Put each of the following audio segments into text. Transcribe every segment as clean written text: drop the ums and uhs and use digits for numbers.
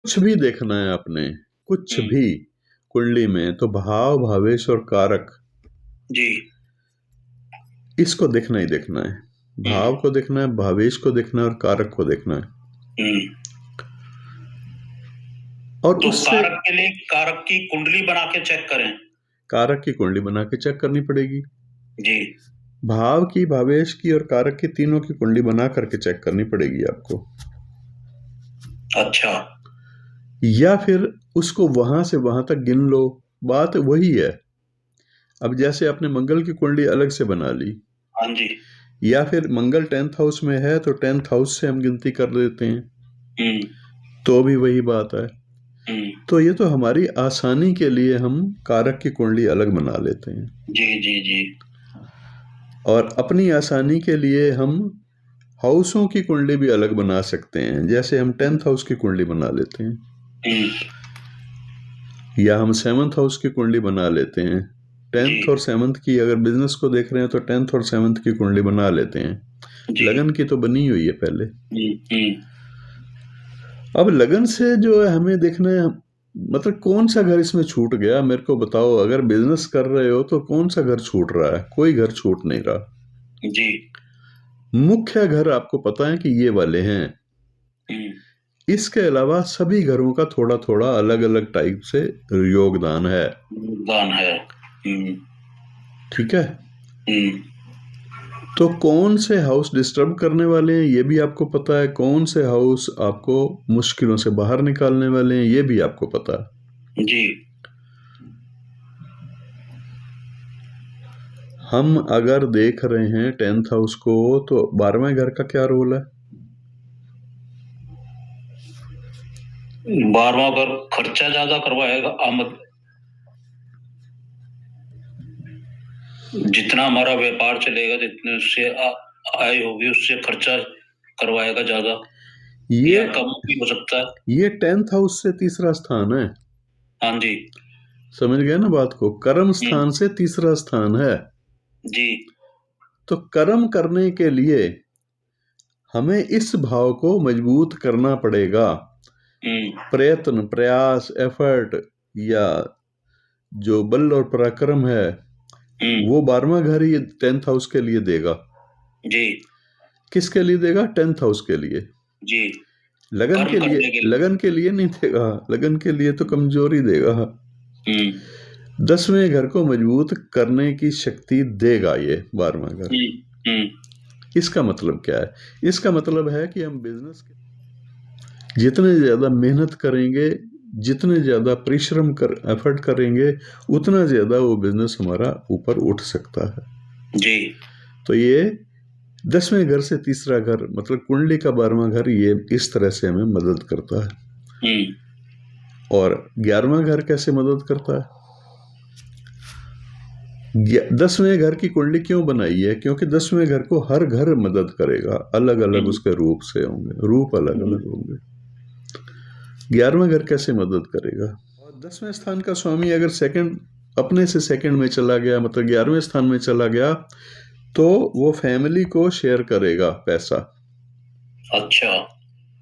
कुछ भी देखना है आपने, कुछ हम्म। भी कुंडली में, तो भाव, भावेश और कारक, जी। इसको देखना ही देखना है। हम्म। भाव को देखना है, भावेश को देखना है और कारक को देखना है। हम्म। और तो उससे कारक के लिए कारक की कुंडली बना के चेक करें? कारक की कुंडली बना के चेक करनी पड़ेगी। जी। भाव की, भावेश की और कारक की, तीनों की कुंडली बना करके चेक करनी पड़ेगी आपको। अच्छा। या फिर उसको वहां से वहां तक गिन लो, बात वही है। अब जैसे आपने मंगल की कुंडली अलग से बना ली, हाँ जी। या फिर मंगल 10th हाउस में है तो 10th हाउस से हम गिनती कर लेते हैं, हम्म। तो भी वही बात है। हम्म। तो ये तो हमारी आसानी के लिए हम कारक की कुंडली अलग बना लेते हैं, जी जी जी। और अपनी आसानी के लिए हम हाउसों की कुंडली भी अलग बना सकते हैं। जैसे हम 10th हाउस की कुंडली बना लेते हैं, हम्म। या हम 7th हाउस की कुंडली बना लेते हैं। जी 10th और 7th की, अगर बिजनेस को देख रहे हैं तो 10th और 7th की कुंडली बना लेते हैं। जी। लगन की तो बनी हुई है पहले। हम्म। अब लगन से जो है हमें देखना है, मतलब कौन सा घर इसमें छूट गया, मेरे को बताओ। अगर बिजनेस कर रहे हो तो कौन सा घर छूट रहा है? कोई घर छूट नहीं रहा। जी। मुख्य घर आपको पता है कि ये वाले हैं। हम्म। इसके अलावा सभी घरों का थोड़ा थोड़ा अलग अलग टाइप से योगदान है। योगदान है। हम्म। ठीक है। हम्म। तो कौन से हाउस डिस्टर्ब करने वाले हैं ये भी आपको पता है, कौन से हाउस आपको मुश्किलों से बाहर निकालने वाले हैं ये भी आपको पता है। जी। हम अगर देख रहे हैं 10th हाउस को, तो 12वें घर का क्या रोल है? 12वां घर खर्चा ज्यादा करवाएगा, आमद। जितना हमारा व्यापार चलेगा, जितने उससे आय होगी, उससे खर्चा करवाएगा ज्यादा, ये या कम भी हो सकता है। ये 10th हाउस से तीसरा स्थान है। हाँ जी। समझ गए ना बात को? कर्म हम्म। स्थान से तीसरा स्थान है। जी। तो कर्म करने के लिए हमें इस भाव को मजबूत करना पड़ेगा। हम्म। प्रयत्न, प्रयास, एफर्ट, या जो बल और पराक्रम है, हम्म। वो 12वां घर ही 10th हाउस के लिए देगा। जी। किसके लिए देगा? 10th हाउस के लिए। जी। लगन कर्म के लिए, करने के लिए। लगन के लिए नहीं देगा। लगन के लिए तो कमजोरी देगा। हम्म। 10वें घर को मजबूत करने की शक्ति देगा ये 12वां घर। हम्म। हम्म। इसका मतलब क्या है? इसका मतलब है कि हम बिजनेस जितने ज्यादा मेहनत करेंगे, जितने ज्यादा परिश्रम कर एफर्ट करेंगे, उतना ज्यादा वो बिजनेस हमारा ऊपर उठ सकता है। जी। तो ये 10वें घर से तीसरा घर, मतलब कुंडली का 12वां घर, ये इस तरह से हमें मदद करता है। हम्म। और 11वां घर कैसे मदद करता है? 10वें घर की कुंडली क्यों बनाई है? क्योंकि 10वें घर को हर घर मदद करेगा, अलग अलग हम्म। उसके रूप से होंगे, रूप अलग हम्म। अलग होंगे। 11वां घर कैसे मदद करेगा? और 10वें स्थान का स्वामी अगर सेकंड, अपने से सेकंड में चला गया, मतलब 11वें स्थान में चला गया, तो वो फैमिली को शेयर करेगा पैसा। अच्छा,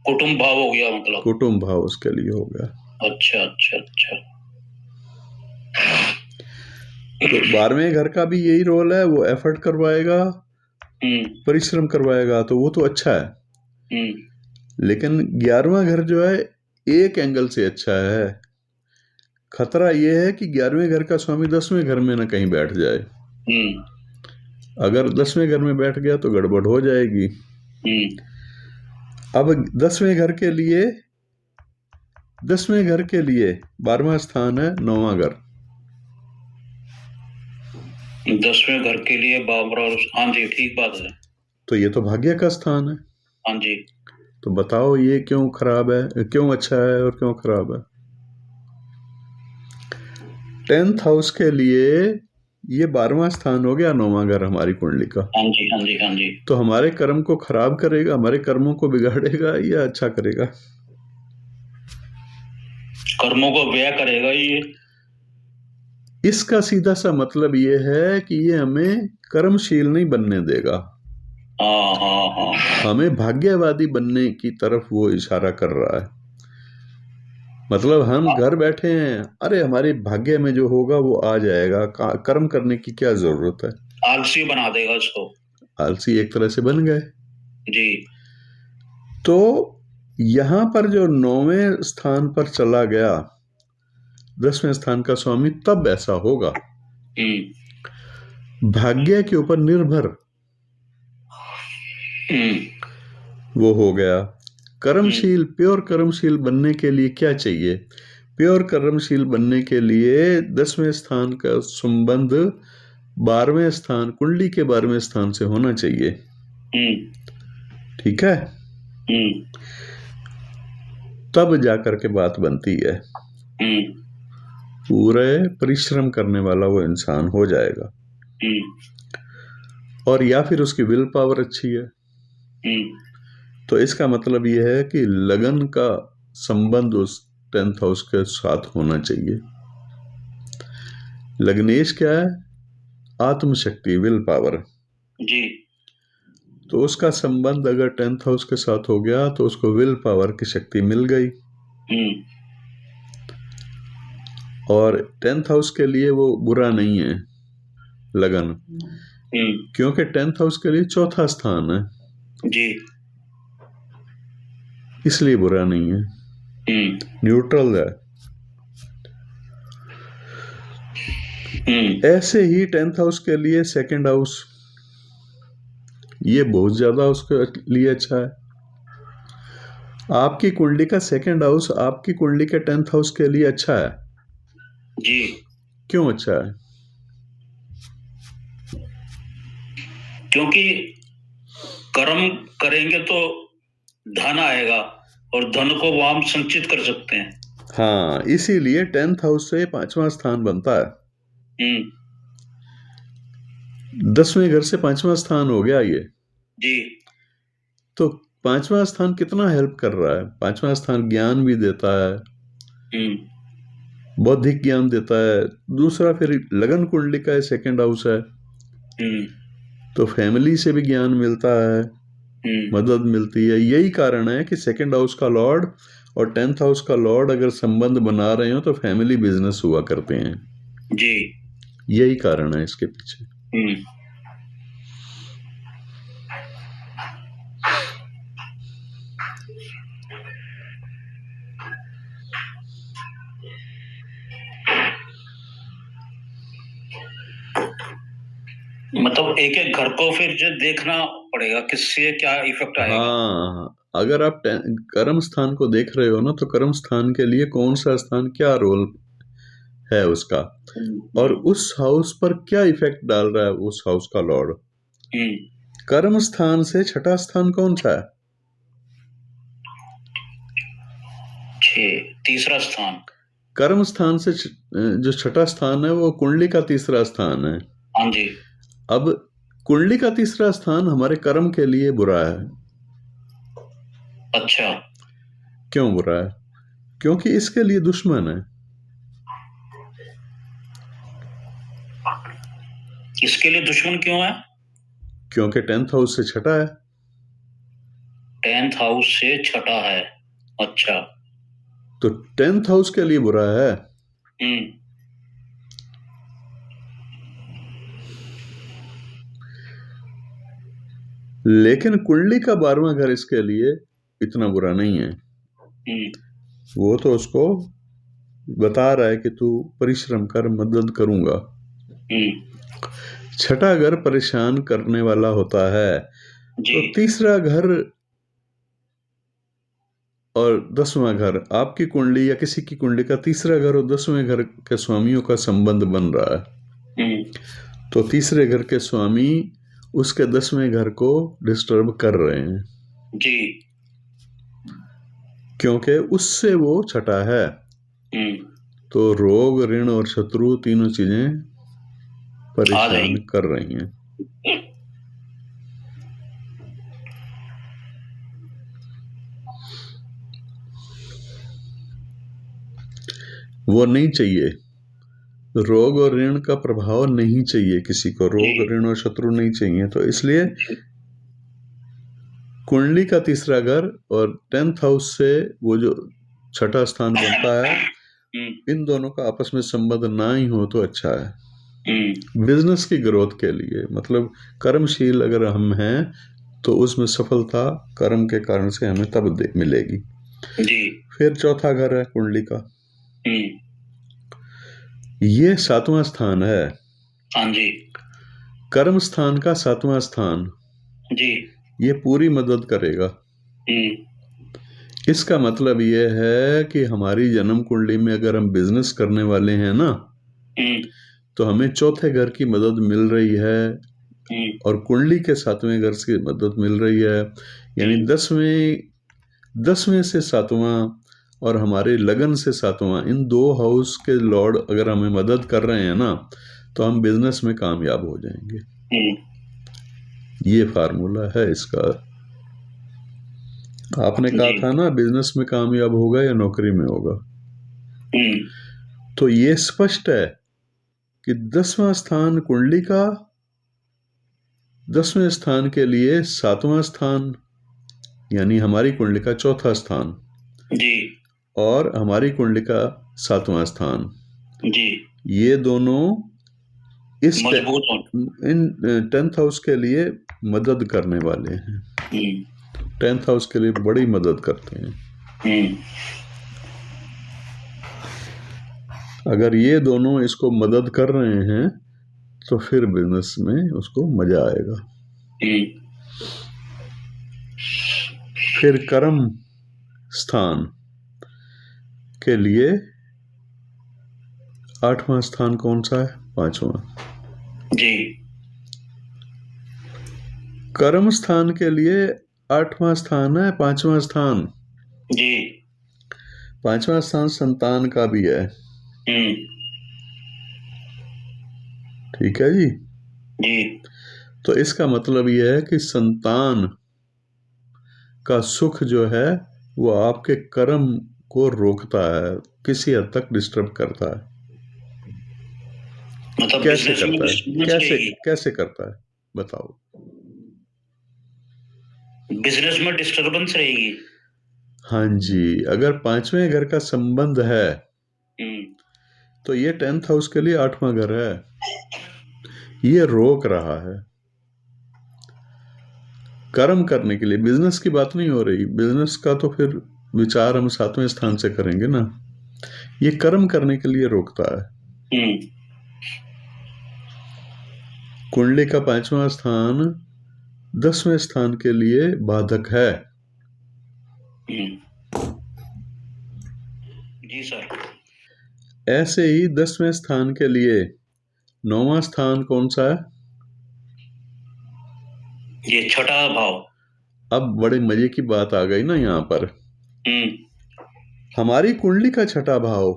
कुटुंब भाव हो गया मतलब। कुटुंब भाव उसके लिए हो गया। अच्छा अच्छा अच्छा। तो 12वें घर का भी यही रोल है, वो एफर्ट करवाएगा, हम्म। परिश्रम करवाएगा, तो वो तो अच्छा है। लेकिन 11वां घर जो है, एक एंगल से अच्छा है। खतरा ये है कि 11वें घर का स्वामी 10वें घर में ना कहीं बैठ जाए। हम्म। अगर 10वें घर में बैठ गया तो गड़बड़ हो जाएगी। हम्म। अब 10वें घर के लिए 12वां स्थान है 9वां घर। 10वें घर के लिए बाबरा, हाँ जी, ठीक बात है। तो ये तो भाग्य का स्थान है। हाँ जी। तो बताओ ये क्यों खराब है, क्यों अच्छा है और क्यों खराब है? 10th हाउस के लिए ये 12वां स्थान हो गया, 9वां घर हमारी कुंडली का। हाँ जी। हाँ जी। हाँ जी। तो हमारे कर्म को खराब करेगा, हमारे कर्मों को बिगाड़ेगा या अच्छा करेगा? कर्मों को व्यय करेगा ये। इसका सीधा सा मतलब ये है कि ये हमें कर्मशील नहीं बनने देगा। हाँ हाँ हाँ। हमें भाग्यवादी बनने की तरफ वो इशारा कर रहा है। मतलब हम घर बैठे हैं, अरे हमारे भाग्य में जो होगा वो आ जाएगा, कर्म करने की क्या जरूरत है। आलसी बना देगा उसको। आलसी एक तरह से बन गए। जी। तो यहां पर जो 9वें स्थान पर चला गया 10वें स्थान का स्वामी, तब ऐसा होगा। भाग्य के ऊपर निर्भर वो हो गया। कर्मशील, प्योर कर्मशील बनने के लिए क्या चाहिए? प्योर कर्मशील बनने के लिए 10वें स्थान का संबंध 12वें स्थान, कुंडली के 12वें स्थान से होना चाहिए। ठीक है, तब जाकर के बात बनती है। पूरे परिश्रम करने वाला वो इंसान हो जाएगा, और या फिर उसकी विल पावर अच्छी है। तो इसका मतलब यह है कि लगन का संबंध उस 10th हाउस के साथ होना चाहिए। लग्नेश क्या है? आत्मशक्ति, विल पावर जी। तो उसका संबंध अगर 10th हाउस के साथ हो गया तो उसको विल पावर की शक्ति मिल गई। और 10th हाउस के लिए वो बुरा नहीं है लगन, क्योंकि 10th हाउस के लिए चौथा स्थान है जी, इसलिए बुरा नहीं है, न्यूट्रल है। ऐसे ही 10th हाउस के लिए 2nd हाउस, ये बहुत ज्यादा उसके लिए अच्छा है। आपकी कुंडली का 2nd हाउस आपकी कुंडली के 10th हाउस के लिए अच्छा है जी। क्यों अच्छा है? क्योंकि कर्म करेंगे तो धन आएगा, और धन को वो हम संचित कर सकते हैं। हाँ, इसीलिए 10th हाउस से 5वां स्थान बनता है। 10वें घर से 5वां स्थान हो गया ये जी। तो 5वां स्थान कितना हेल्प कर रहा है? 5वां स्थान ज्ञान भी देता है, बौद्धिक ज्ञान देता है। दूसरा फिर लगन कुंडली का 2nd हाउस है, तो फैमिली से भी ज्ञान मिलता है, मदद मिलती है। यही कारण है कि 2nd हाउस का लॉर्ड और 10th हाउस का लॉर्ड अगर संबंध बना रहे हो तो फैमिली बिजनेस हुआ करते हैं जी। यही कारण है इसके पीछे। मतलब एक एक घर को फिर जो देखना पड़ेगा किससे क्या इफेक्ट आएगा। हाँ, अगर आप कर्म स्थान को देख रहे हो ना, तो कर्म स्थान के लिए कौन सा स्थान क्या रोल है उसका, और उस हाउस पर क्या इफेक्ट डाल रहा है उस हाउस का लॉर्ड। कर्म स्थान से 6ठा स्थान कौन सा है? 3रा स्थान। कर्म स्थान से जो 6ठा स्थान है वो कुंडली का 3रा स्थान है। हाँ जी। अब कुंडली का 3रा स्थान हमारे कर्म के लिए बुरा है। अच्छा, क्यों बुरा है? क्योंकि इसके लिए दुश्मन है। इसके लिए दुश्मन क्यों है? क्योंकि 10th हाउस से 6ठा है। 10th हाउस से 6ठा है। अच्छा, तो 10th हाउस के लिए बुरा है। लेकिन कुंडली का 12वां घर इसके लिए इतना बुरा नहीं है। वो तो उसको बता रहा है कि तू परिश्रम कर, मदद करूंगा। 6ठा घर परेशान करने वाला होता है। तो 3रा घर और 10वां घर, आपकी कुंडली या किसी की कुंडली का 3रा घर और 10वें घर के स्वामियों का संबंध बन रहा है। तो 3रे घर के स्वामी उसके 10वें घर को डिस्टर्ब कर रहे हैं जी, क्योंकि उससे वो 6ठा है। तो रोग, ऋण और शत्रु तीनों चीजें परेशान कर रही हैं। वो नहीं चाहिए, रोग और ऋण का प्रभाव नहीं चाहिए किसी को, रोग, ऋण और शत्रु नहीं चाहिए। तो इसलिए कुंडली का 3रा घर और 10th हाउस से वो जो छठा स्थान बनता है। हम्म, इन दोनों का आपस में संबंध ना ही हो तो अच्छा है हम्म, बिजनेस की ग्रोथ के लिए। मतलब कर्मशील अगर हम हैं तो उसमें सफलता कर्म के कारण से हमें तब मिलेगी। जी, फिर चौथा घर है कुंडली का, हम्म, ये 7वां स्थान है, हाँ जी, कर्म स्थान का 7वां स्थान। जी, ये पूरी मदद करेगा। हम्म, इसका मतलब ये है कि हमारी जन्म कुंडली में अगर हम बिजनेस करने वाले हैं ना, हम्म, तो हमें चौथे घर की मदद मिल रही है हम्म, और कुंडली के 7वें घर से मदद मिल रही है। यानी 10वें से 7वां और हमारे लगन से 7वां, इन 2 हाउस के लॉर्ड अगर हमें मदद कर रहे हैं ना, तो हम बिजनेस में कामयाब हो जाएंगे। ये फार्मूला है इसका। आपने कहा जी, था ना बिजनेस में कामयाब होगा या नौकरी में होगा, हम्म, तो ये स्पष्ट है कि 10वां स्थान कुंडली का, 10वें स्थान के लिए 7वां स्थान यानी हमारी कुंडली का चौथा स्थान जी, और हमारी कुंडली का 7वां स्थान, जी, ये दोनों इस मजबूत हो, इन 10th हाउस के लिए मदद करने वाले हैं। 10th हाउस के लिए बड़ी मदद करते हैं। अगर ये दोनों इसको मदद कर रहे हैं तो फिर बिजनेस में उसको मजा आएगा। फिर कर्म स्थान के लिए 8वां स्थान कौन सा है? 5वां। जी, कर्म स्थान के लिए 8वां स्थान है, 5वां स्थान। जी, 5वां स्थान संतान का भी है। ठीक है जी। जी, तो इसका मतलब यह है कि संतान का सुख जो है वो आपके कर्म को रोकता है, किसी हद तक डिस्टर्ब करता है। मतलब कैसे बिजनेस में करता है? डिस्टर्बेंस रहेगी, कैसे करता है बताओ? बिजनेस में डिस्टर्बेंस रहेगी। हाँ जी, अगर 5वें घर का संबंध है हम्म, तो ये 10th हाउस के लिए 8वां घर है, ये रोक रहा है कर्म करने के लिए। बिजनेस की बात नहीं हो रही, बिजनेस का तो फिर विचार हम 7वें स्थान से करेंगे ना। ये कर्म करने के लिए रोकता है। कुंडली का 5वां स्थान 10वें स्थान के लिए बाधक है। जी सर। ऐसे ही 10वें स्थान के लिए 9वां स्थान कौन सा है? ये छठा भाव। अब बड़े मजे की बात आ गई ना यहाँ पर। हमारी कुंडली का छठा भाव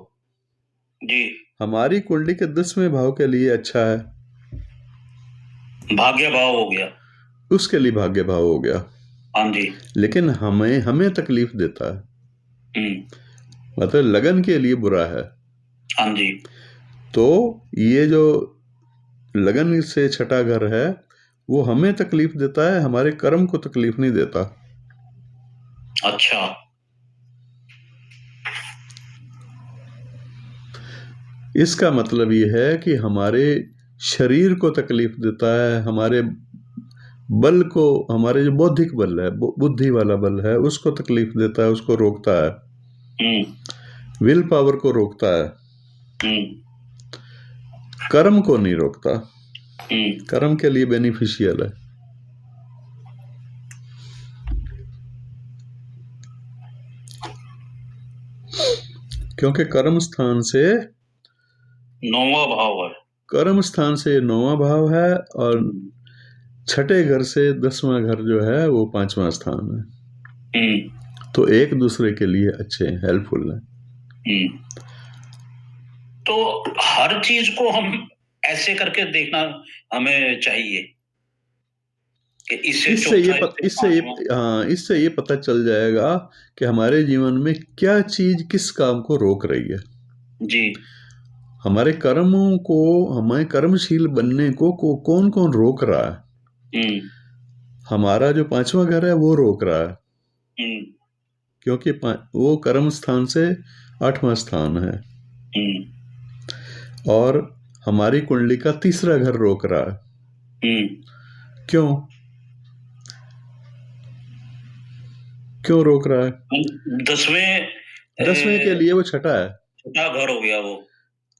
जी, हमारी कुंडली के 10वें भाव के लिए अच्छा है, भाग्य भाव हो गया, उसके लिए भाग्य भाव हो गया। हाँ जी, लेकिन हमें तकलीफ देता है, मतलब लगन के लिए बुरा है। हाँ जी, तो ये जो लगन से छठा घर है वो हमें तकलीफ देता है, हमारे कर्म को तकलीफ नहीं देता। अच्छा, इसका मतलब ये है कि हमारे शरीर को तकलीफ देता है, हमारे बल को, हमारे जो बौद्धिक बल है, बुद्धि वाला बल है, उसको तकलीफ देता है, उसको रोकता है, विल पावर को रोकता है, कर्म को नहीं रोकता। कर्म के लिए बेनिफिशियल है। क्योंकि कर्म स्थान से 9वां भाव है, कर्म स्थान से 9वां भाव है और छठे घर से 10वां घर जो है वो 5वां स्थान है। तो एक दूसरे के लिए अच्छे हैं, हेल्पफुल है। तो हर चीज को हम ऐसे करके देखना हमें चाहिए कि इससे ये पता चल जाएगा कि हमारे जीवन में क्या चीज किस काम को रोक रही है। जी, हमारे कर्मों को, हमें कर्मशील बनने को कौन कौन रोक रहा है? हमारा जो 5वां घर है वो रोक रहा है। क्योंकि वो कर्म स्थान से 8वां स्थान है और हमारी कुंडली का तीसरा घर रोक रहा है। क्यों रोक रहा है? 10वें के लिए वो छठा है, छठा घर हो गया वो।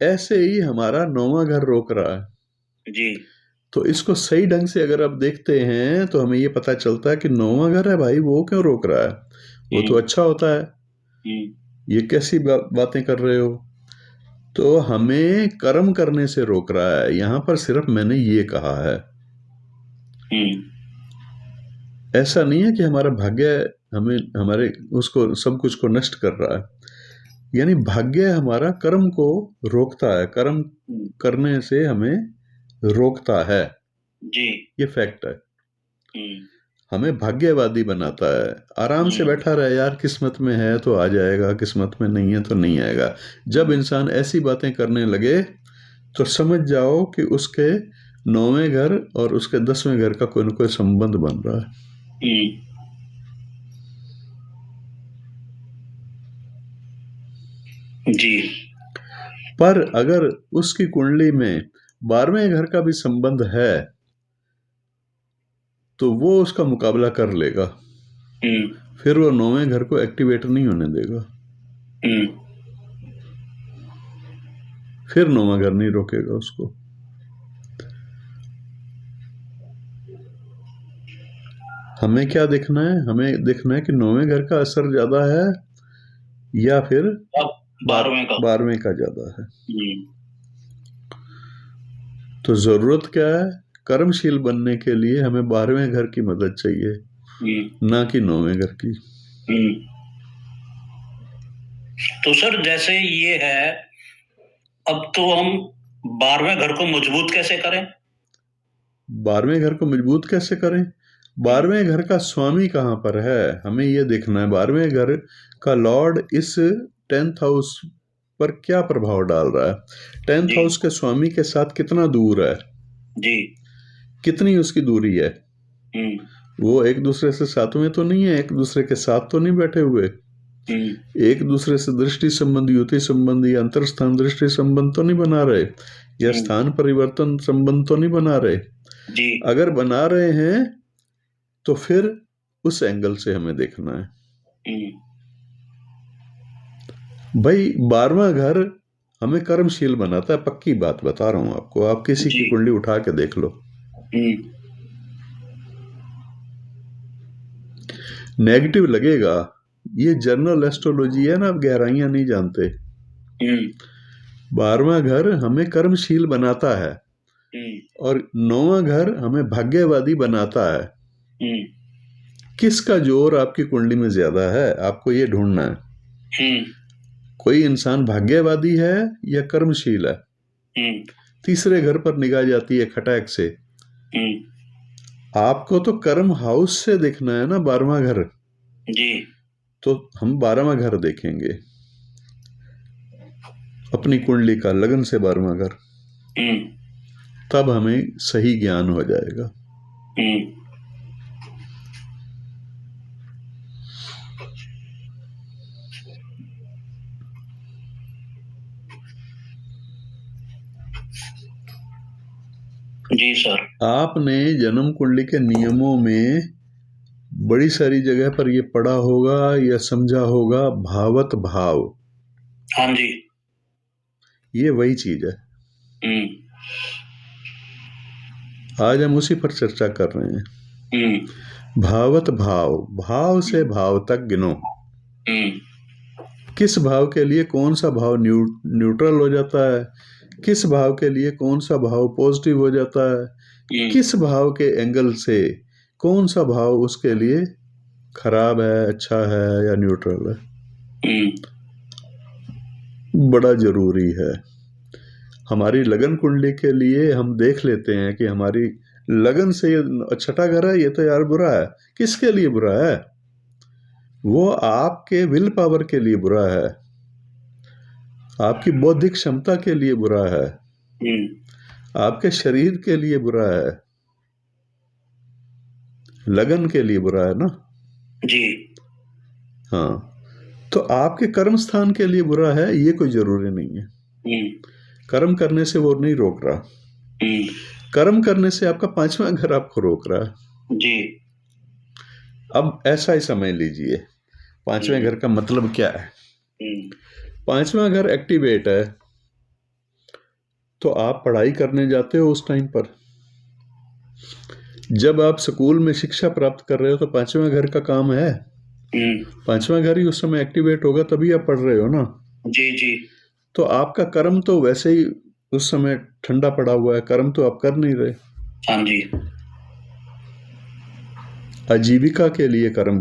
ऐसे ही हमारा 9वां घर रोक रहा है जी। तो इसको सही ढंग से अगर आप देखते हैं तो हमें ये पता चलता है कि 9वां घर है भाई, वो क्यों रोक रहा है? वो तो अच्छा होता है। ये कैसी बातें कर रहे हो? तो हमें कर्म करने से रोक रहा है। यहां पर सिर्फ मैंने ये कहा है, ऐसा नहीं है कि हमारा भाग्य हमें हमारे उसको सब कुछ को नष्ट कर रहा है। यानी भाग्य हमारा कर्म को रोकता है, कर्म करने से हमें रोकता है जी। ये फैक्ट है। हमें भाग्यवादी बनाता है। आराम से बैठा रहे यार, किस्मत में है तो आ जाएगा, किस्मत में नहीं है तो नहीं आएगा। जब इंसान ऐसी बातें करने लगे तो समझ जाओ कि उसके 9वें घर और उसके 10वें घर का कोई न कोई संबंध बन रहा है। जी। पर अगर उसकी कुंडली में 12वें घर का भी संबंध है तो वो उसका मुकाबला कर लेगा, फिर वो 9वें घर को एक्टिवेट नहीं होने देगा, फिर 9वां घर नहीं रोकेगा उसको। हमें क्या देखना है? हमें देखना है कि 9वें घर का असर ज्यादा है या फिर 12वें का ज्यादा है। तो जरूरत क्या है? कर्मशील बनने के लिए हमें 12वें घर की मदद चाहिए, ना कि 9वें घर की। तो सर जैसे ये है, अब तो हम 12वें घर को मजबूत कैसे करें? 12वें घर को मजबूत कैसे करें? 12वें घर का स्वामी कहां पर है हमें ये देखना है। 12वें घर का लॉर्ड इस 10th हाउस पर क्या प्रभाव डाल रहा है? 10th हाउस के स्वामी के साथ कितना दूर है जी, कितनी उसकी दूरी है? वो एक दूसरे से साथ में तो नहीं है, एक दूसरे के साथ तो नहीं बैठे हुए, एक दूसरे से दृष्टि संबंध, युति संबंध या अंतर स्थान दृष्टि संबंध तो नहीं बना रहे, या स्थान परिवर्तन संबंध तो नहीं बना रहे जी। अगर बना रहे हैं तो फिर उस एंगल से हमें देखना है। भाई 12वां घर हमें कर्मशील बनाता है, पक्की बात बता रहा हूं आपको। आप किसी की कुंडली उठा के देख लो, नेगेटिव लगेगा। ये जनरल एस्ट्रोलॉजी है ना, आप गहराइयां नहीं जानते। 12वां घर हमें कर्मशील बनाता है और 9वां घर हमें भाग्यवादी बनाता है। किसका जोर आपकी कुंडली में ज्यादा है, आपको ये ढूंढना है। कोई इंसान भाग्यवादी है या कर्मशील है? तीसरे घर पर निगाह जाती है खटैक से। आपको तो कर्म हाउस से देखना है ना 12वां घर जी। तो हम 12वां घर देखेंगे अपनी कुंडली का, लगन से 12वां घर, तब हमें सही ज्ञान हो जाएगा। जी सर। आपने जन्म कुंडली के नियमों में बड़ी सारी जगह पर यह पढ़ा होगा या समझा होगा, भावत भाव। हाँ जी। ये वही चीज है। आज हम उसी पर चर्चा कर रहे हैं। भावत भाव, भाव से भाव तक गिनो। किस भाव के लिए कौन सा भाव न्यूट्रल हो जाता है, किस भाव के लिए कौन सा भाव पॉजिटिव हो जाता है, किस भाव के एंगल से कौन सा भाव उसके लिए खराब है, अच्छा है या न्यूट्रल है, बड़ा जरूरी है। हमारी लगन कुंडली के लिए हम देख लेते हैं कि हमारी लगन से ये छठा घर है, ये तो यार बुरा है। किसके लिए बुरा है? वो आपके विल पावर के लिए बुरा है, आपकी बौद्धिक क्षमता के लिए बुरा है, आपके शरीर के लिए बुरा है, लगन के लिए बुरा है ना जी। हाँ, तो आपके कर्म स्थान के लिए बुरा है ये कोई जरूरी नहीं है। कर्म करने से वो नहीं रोक रहा। कर्म करने से आपका पांचवा घर आपको रोक रहा है जी। अब ऐसा ही समझ लीजिए पांचवें घर का मतलब क्या है। पांचवा घर एक्टिवेट है तो आप पढ़ाई करने जाते हो उस टाइम पर। जब आप स्कूल में शिक्षा प्राप्त कर रहे हो तो पांचवा घर का काम है। पांचवा घर ही उस समय एक्टिवेट होगा तभी आप पढ़ रहे हो ना। जी जी। तो आपका कर्म तो वैसे ही उस समय ठंडा पड़ा हुआ है, कर्म तो आप कर नहीं रहे। हाँ जी। आजीविका के लिए कर्म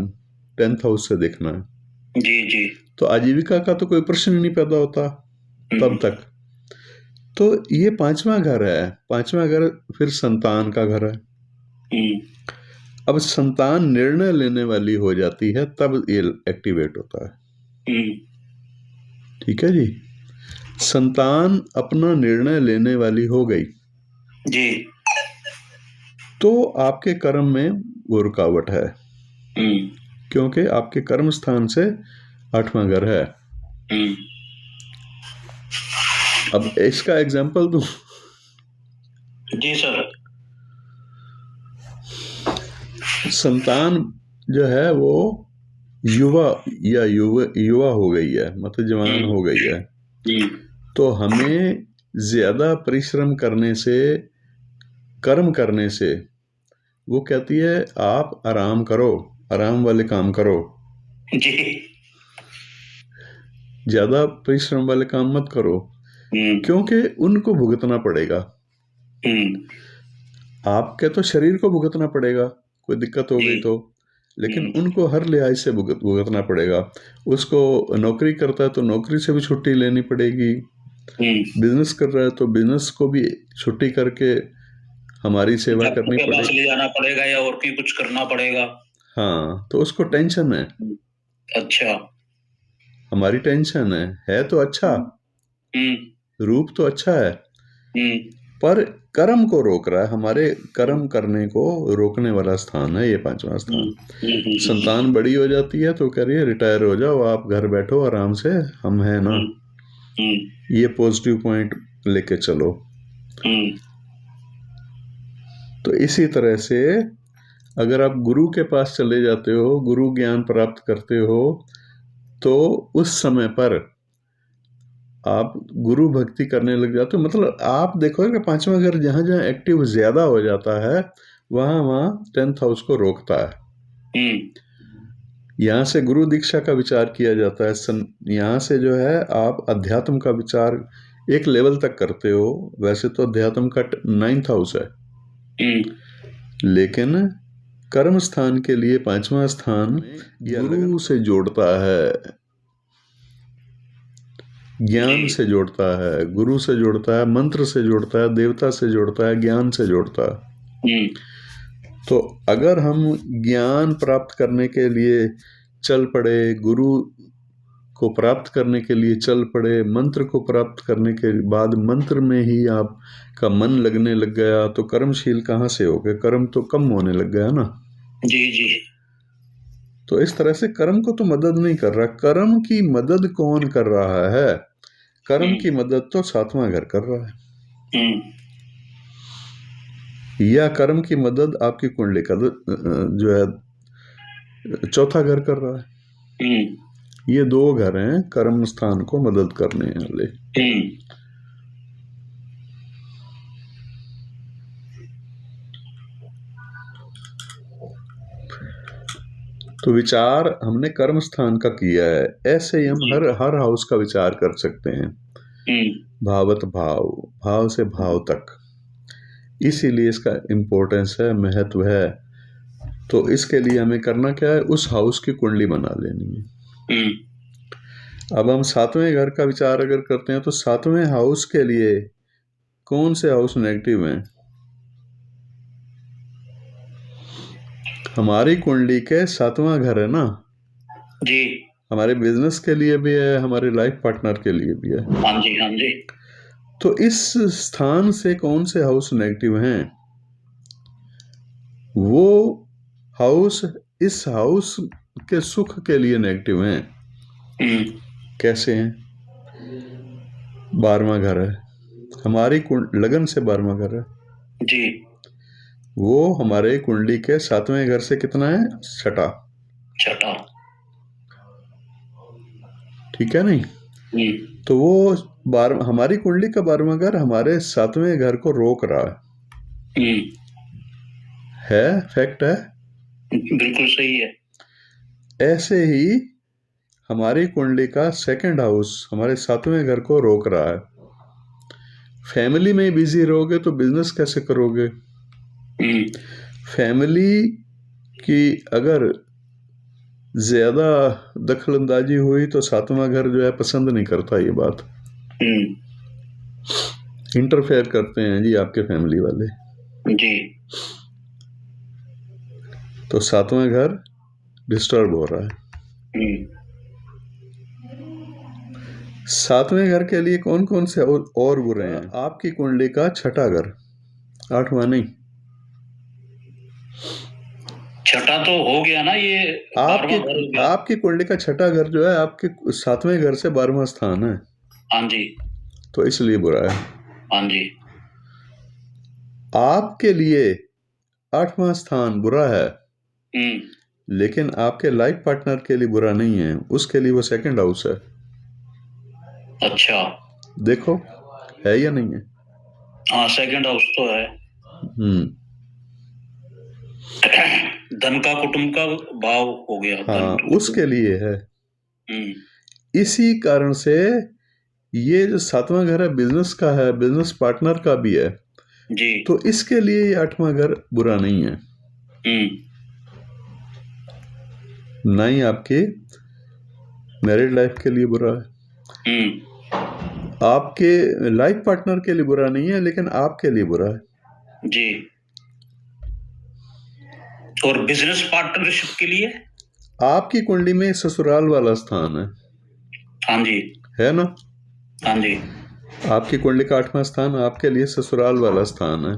10th हाउस से देखना है। जी जी। तो आजीविका का तो कोई प्रश्न ही नहीं पैदा होता तब तक। तो ये पांचवा घर है। पांचवा घर फिर संतान का घर है। अब संतान निर्णय लेने वाली हो जाती है तब ये एक्टिवेट होता है। ठीक है जी। संतान अपना निर्णय लेने वाली हो गई जी। तो आपके कर्म में वो रुकावट है क्योंकि आपके कर्म स्थान से 8वां घर है। अब इसका एग्जाम्पल दूं। जी सर। संतान जो है वो युवा या युवा हो गई है, मतलब जवान हो गई है। तो हमें ज्यादा परिश्रम करने से, कर्म करने से वो कहती है आप आराम करो, आराम वाले काम करो जी। ज्यादा परिश्रम वाले काम मत करो क्योंकि उनको भुगतना पड़ेगा। आपके तो शरीर को भुगतना पड़ेगा कोई दिक्कत हो गई तो, लेकिन उनको हर लिहाज से भुगतना पड़ेगा। उसको नौकरी करता है तो नौकरी से भी छुट्टी लेनी पड़ेगी। बिजनेस कर रहा है तो बिजनेस को भी छुट्टी करके हमारी सेवा करनी पड़ेगी, ले जाना पड़ेगा या और भी कुछ करना पड़ेगा। हाँ, तो उसको टेंशन है। अच्छा। हमारी टेंशन है तो अच्छा, रूप तो अच्छा है, पर कर्म को रोक रहा है। हमारे कर्म करने को रोकने वाला स्थान है ये 5वां स्थान। संतान बड़ी हो जाती है तो कह रही है रिटायर हो जाओ, आप घर बैठो आराम से, हम हैं ना। ये पॉजिटिव पॉइंट लेके चलो। तो इसी तरह से अगर आप गुरु के पास चले जाते हो, गुरु ज्ञान प्राप्त करते हो, तो उस समय पर आप गुरु भक्ति करने लग जाते हो। मतलब आप देखो कि 5वां घर जहां जहां एक्टिव ज्यादा हो जाता है वहां वहां 10th हाउस को रोकता है। यहाँ से गुरु दीक्षा का विचार किया जाता है। यहाँ से जो है आप अध्यात्म का विचार एक लेवल तक करते हो। वैसे तो अध्यात्म का 9th हाउस है, लेकिन कर्म स्थान के लिए 5वां स्थान गुरु से जोड़ता है, ज्ञान से जोड़ता है, गुरु से जोड़ता है, मंत्र से जोड़ता है, देवता से जोड़ता है, ज्ञान से जोड़ता है। तो अगर हम ज्ञान प्राप्त करने के लिए चल पड़े, गुरु को प्राप्त करने के लिए चल पड़े, मंत्र को प्राप्त करने के बाद मंत्र में ही आपका मन लगने लग गया, तो कर्मशील कहाँ से हो गए? कर्म तो कम होने लग गया ना। जी जी। तो इस तरह से कर्म को तो मदद नहीं कर रहा। कर्म की मदद कौन कर रहा है? कर्म की मदद तो 7वां घर कर रहा है, या कर्म की मदद आपकी कुंडली का जो है 4था घर कर रहा है। ये 2 घर हैं कर्म स्थान को मदद करने वाले। तो विचार हमने कर्म स्थान का किया है, ऐसे ही हम हर हाउस का विचार कर सकते हैं। भावत भाव, भाव से भाव तक। इसीलिए इसका इम्पोर्टेंस है, महत्व है। तो इसके लिए हमें करना क्या है? उस हाउस की कुंडली बना लेनी है। अब हम 7वें घर का विचार अगर करते हैं तो 7वें हाउस के लिए कौन से हाउस नेगेटिव हैं? हमारी कुंडली के 7वां घर है ना जी। हमारे बिजनेस के लिए भी है, हमारे लाइफ पार्टनर के लिए भी है। हाँ जी, हाँ जी। तो इस स्थान से कौन से हाउस नेगेटिव हैं? वो हाउस इस हाउस के सुख के लिए नेगेटिव हैं। हम्म, कैसे हैं? 12वां घर है, हमारी लगन से 12वां घर है, जी, वो हमारे कुंडली के 7वें घर से कितना है? छठा। छठा। ठीक है नहीं? तो वो हमारी कुंडली का 12वां घर हमारे 7वें घर को रोक रहा है, फैक्ट है। बिल्कुल सही है। ऐसे ही हमारी कुंडली का 2nd हाउस हमारे 7वें घर को रोक रहा है। फैमिली में बिजी रहोगे तो बिजनेस कैसे करोगे? फैमिली की अगर ज्यादा दखल अंदाजी हुई तो 7वां घर जो है पसंद नहीं करता ये बात, इंटरफेयर करते हैं जी आपके फैमिली वाले जी। तो 7वां घर डिस्टर्ब हो रहा है। 7वें घर के लिए कौन कौन से और बुरे हैं? आपकी कुंडली का 6ठा घर, 8वां नहीं। छठा तो हो गया ना, ये 12वां घर हो गया। आपकी कुंडली का 6ठा घर जो है आपके 7वें घर से 12वां स्थान है। हाँ जी। तो इसलिए बुरा है। हाँ जी। आपके लिए 8वां स्थान बुरा है, लेकिन आपके लाइफ पार्टनर के लिए बुरा नहीं है, उसके लिए वो 2nd हाउस है। अच्छा, देखो है या नहीं है? हाँ, 2nd हाउस तो है। धन का, कुटुंब का भाव हो गया। हाँ, उसके लिए है। इसी कारण से ये जो 7वां घर है बिजनेस का है, बिजनेस पार्टनर का भी है जी। तो इसके लिए ये 8वां घर बुरा नहीं है, ना ही आपकी मैरिड लाइफ के लिए बुरा है, आपके लाइफ पार्टनर के लिए बुरा नहीं है, लेकिन आपके लिए बुरा है जी। और बिजनेस पार्टनरशिप के लिए आपकी कुंडली में ससुराल वाला स्थान है। हाँ जी, है ना? हाँ जी। आपकी कुंडली का 8वां स्थान आपके लिए ससुराल वाला स्थान है।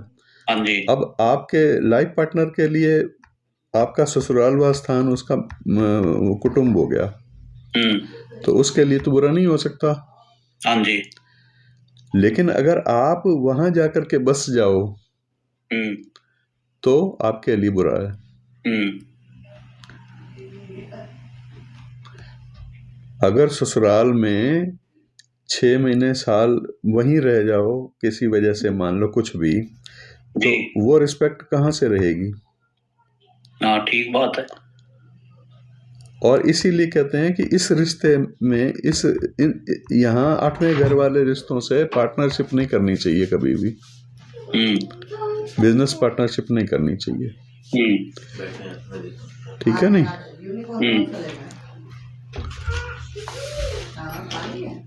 हाँ जी। अब आपके लाइफ पार्टनर के लिए आपका ससुराल वाला स्थान उसका कुटुंब हो गया, तो उसके लिए तो बुरा नहीं हो सकता। हाँ जी। लेकिन अगर आप वहां जाकर के बस जाओ तो आपके लिए बुरा है। अगर ससुराल में 6 महीने साल वहीं रह जाओ किसी वजह से, मान लो कुछ भी, तो वो रिस्पेक्ट कहाँ से रहेगी? हाँ, ठीक बात है। और इसीलिए कहते हैं कि इस रिश्ते में यहाँ 8वें घर वाले रिश्तों से पार्टनरशिप नहीं करनी चाहिए कभी भी, बिजनेस पार्टनरशिप नहीं करनी चाहिए। ठीक है नहीं?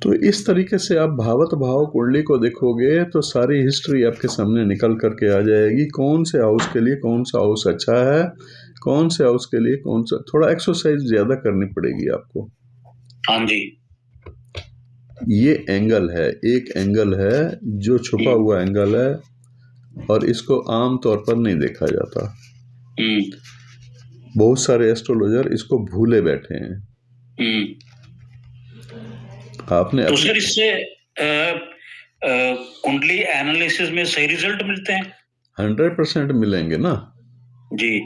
तो इस तरीके से आप भावत भाव कुंडली को देखोगे तो सारी हिस्ट्री आपके सामने निकल करके आ जाएगी। कौन से हाउस के लिए कौन सा हाउस अच्छा है, कौन से हाउस के लिए कौन सा, थोड़ा एक्सरसाइज ज्यादा करनी पड़ेगी आपको। हाँ जी। ये एंगल है, एक एंगल है जो छुपा हुआ एंगल है और इसको आम तौर पर नहीं देखा जाता। बहुत सारे एस्ट्रोलॉजर इसको भूले बैठे हैं। आपने तो सर इससे कुंडली एनालिसिस में सही रिजल्ट मिलते हैं? 100% मिलेंगे ना जी।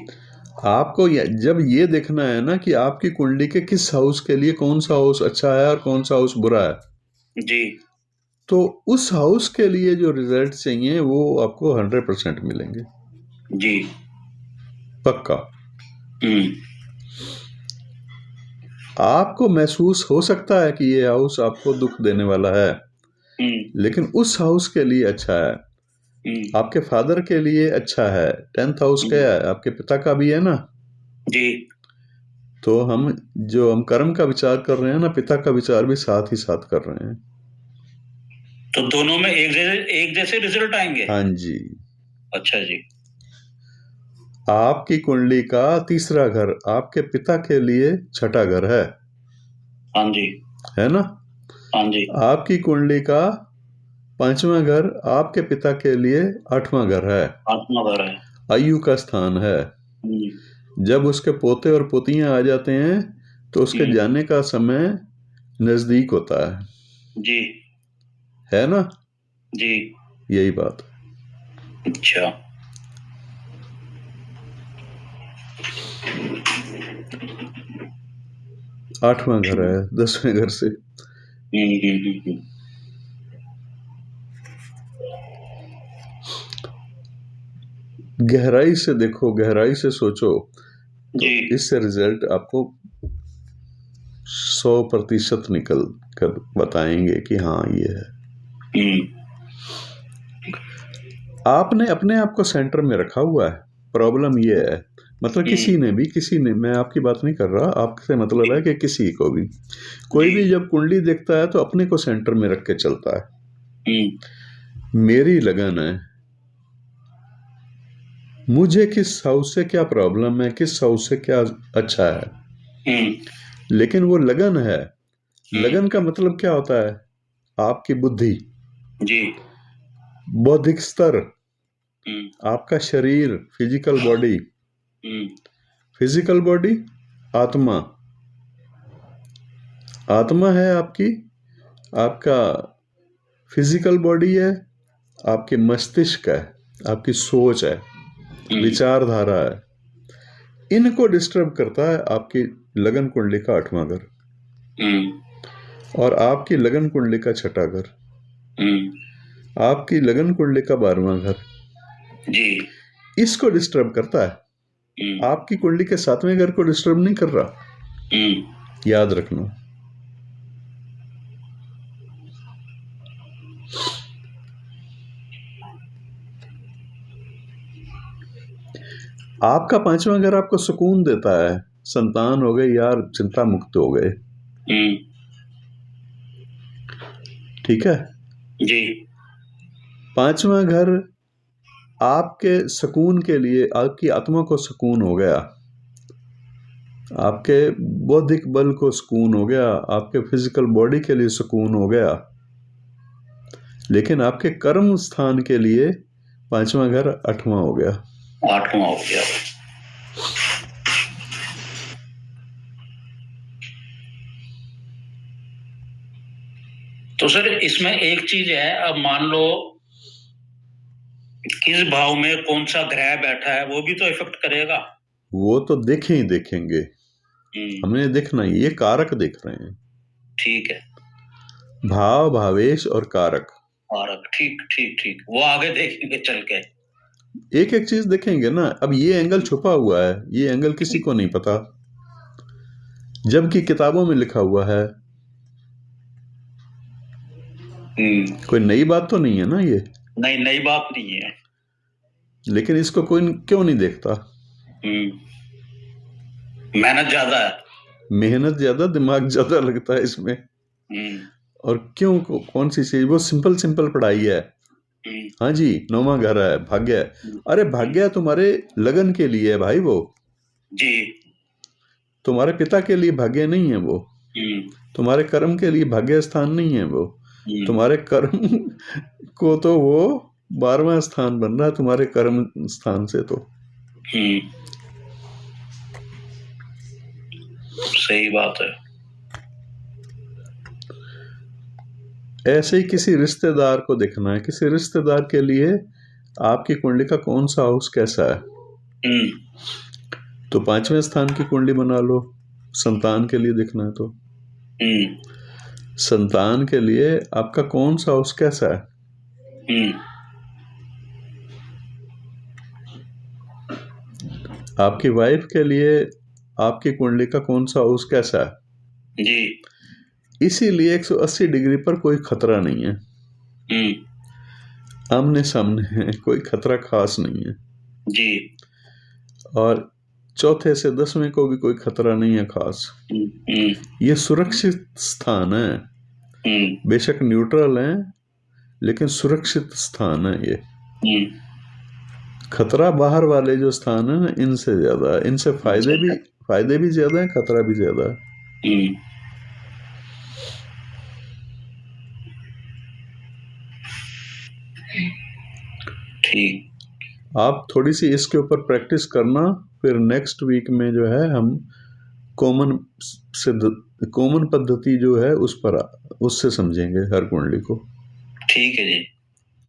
आपको जब ये देखना है ना कि आपकी कुंडली के किस हाउस के लिए कौन सा हाउस अच्छा है और कौन सा हाउस बुरा है जी, तो उस हाउस के लिए जो रिजल्ट चाहिए वो आपको 100% मिलेंगे जी, पक्का। आपको महसूस हो सकता है कि ये हाउस आपको दुख देने वाला है, लेकिन उस हाउस के लिए अच्छा है, आपके फादर के लिए अच्छा है। 10th हाउस क्या है? आपके पिता का भी है ना जी। तो हम कर्म का विचार कर रहे हैं ना, पिता का विचार भी साथ ही साथ कर रहे हैं, तो दोनों में एक जैसे रिजल्ट आएंगे। हाँ जी। अच्छा जी। आपकी कुंडली का 3रा घर आपके पिता के लिए 6ठा घर है। हाँ जी। है ना? हाँ जी। आपकी कुंडली का 5वां घर आपके पिता के लिए 8वां घर है। 8वां घर है, आयु का स्थान है। जब उसके पोते और पोतियां आ जाते हैं तो उसके जाने का समय नजदीक होता जी है ना? जी। यही बात। अच्छा। 8वां घर है 10वें घर से। हम्म। गहराई से देखो, गहराई से सोचो, तो जी इससे रिजल्ट आपको 100% निकल कर बताएंगे कि हाँ ये है। आपने अपने आप को सेंटर में रखा हुआ है। प्रॉब्लम ये है, मतलब किसी ने, मैं आपकी बात नहीं कर रहा, आपसे मतलब है कि किसी को भी, कोई जी भी जब कुंडली देखता है तो अपने को सेंटर में रख के चलता है। हम्म मेरी लगन है, मुझे किस हाउस से क्या प्रॉब्लम है, किस हाउस से क्या अच्छा है। लेकिन वो लगन है। लगन का मतलब क्या होता है? आपकी बुद्धि, जी बौद्धिक स्तर, आपका शरीर, फिजिकल बॉडी। फिजिकल बॉडी आत्मा, आत्मा है आपकी, आपका फिजिकल बॉडी है, आपके मस्तिष्क है, आपकी सोच है, विचारधारा है। इनको डिस्टर्ब करता है आपकी लगन कुंडली का 8वां घर और आपकी लगन कुंडली का 6ठा घर, आपकी लगन कुंडली का 12वां घर जी इसको डिस्टर्ब करता है। आपकी कुंडली के 7वें घर को डिस्टर्ब नहीं कर रहा। याद रखना। आपका 5वां घर आपको सुकून देता है। संतान हो गए यार, चिंता मुक्त हो गए। ठीक है जी। 5वां घर आपके सुकून के लिए, आपकी आत्मा को सुकून हो गया, आपके बौद्धिक बल को सुकून हो गया, आपके फिजिकल बॉडी के लिए सुकून हो गया। लेकिन आपके कर्म स्थान के लिए 5वां घर 8वां हो गया। 8वां हो गया। तो सर इसमें एक चीज है, अब मान लो किस भाव में कौन सा ग्रह बैठा है वो भी तो इफेक्ट करेगा। वो तो देखें ही देखेंगे, हमने देखना ही, ये कारक देख रहे हैं। ठीक है। भाव, भावेश और कारक। कारक, ठीक ठीक ठीक, वो आगे देखेंगे चल के। एक एक चीज देखेंगे ना। अब ये एंगल छुपा हुआ है, ये एंगल किसी को नहीं पता, जबकि किताबों में लिखा हुआ है। कोई नई बात तो नहीं है ना ये? नहीं, नई बात नहीं है। लेकिन इसको कोई क्यों नहीं देखता? मेहनत ज्यादा है। मेहनत ज्यादा, दिमाग ज्यादा लगता है इसमें। और क्यों, कौन सी चीज? वो सिंपल सिंपल पढ़ाई है। हाँ जी, 9वां घर है, भाग्य है। अरे भाग्य तुम्हारे लगन के लिए है भाई, वो जी तुम्हारे पिता के लिए भाग्य नहीं है वो। तुम्हारे कर्म के लिए भाग्य स्थान नहीं है वो। तुम्हारे कर्म को तो वो 12वां स्थान बन रहा है तुम्हारे कर्म स्थान से। तो सही बात है। ऐसे ही किसी रिश्तेदार को देखना है, किसी रिश्तेदार के लिए आपकी कुंडली का कौन सा हाउस कैसा है। तो 5वें स्थान की कुंडली बना लो। संतान के लिए देखना है तो संतान के लिए आपका कौन सा हाउस कैसा है। आपकी वाइफ के लिए आपकी कुंडली का कौन सा हाउस कैसा है जी। इसीलिए 180 डिग्री पर कोई खतरा नहीं है। आमने सामने है, कोई खतरा खास नहीं है जी। और चौथे से 10वें को भी कोई खतरा नहीं है खास। ये सुरक्षित स्थान है। बेशक न्यूट्रल है, लेकिन सुरक्षित स्थान है ये। खतरा बाहर वाले जो स्थान है ना, इनसे ज्यादा है। इनसे फायदे भी ज्यादा है, खतरा भी ज्यादा है। ठीक। आप थोड़ी सी इसके ऊपर प्रैक्टिस करना, फिर नेक्स्ट वीक में जो है हम कॉमन सिद्ध कॉमन पद्धति जो है उस पर उससे समझेंगे हर कुंडली को। ठीक है जी।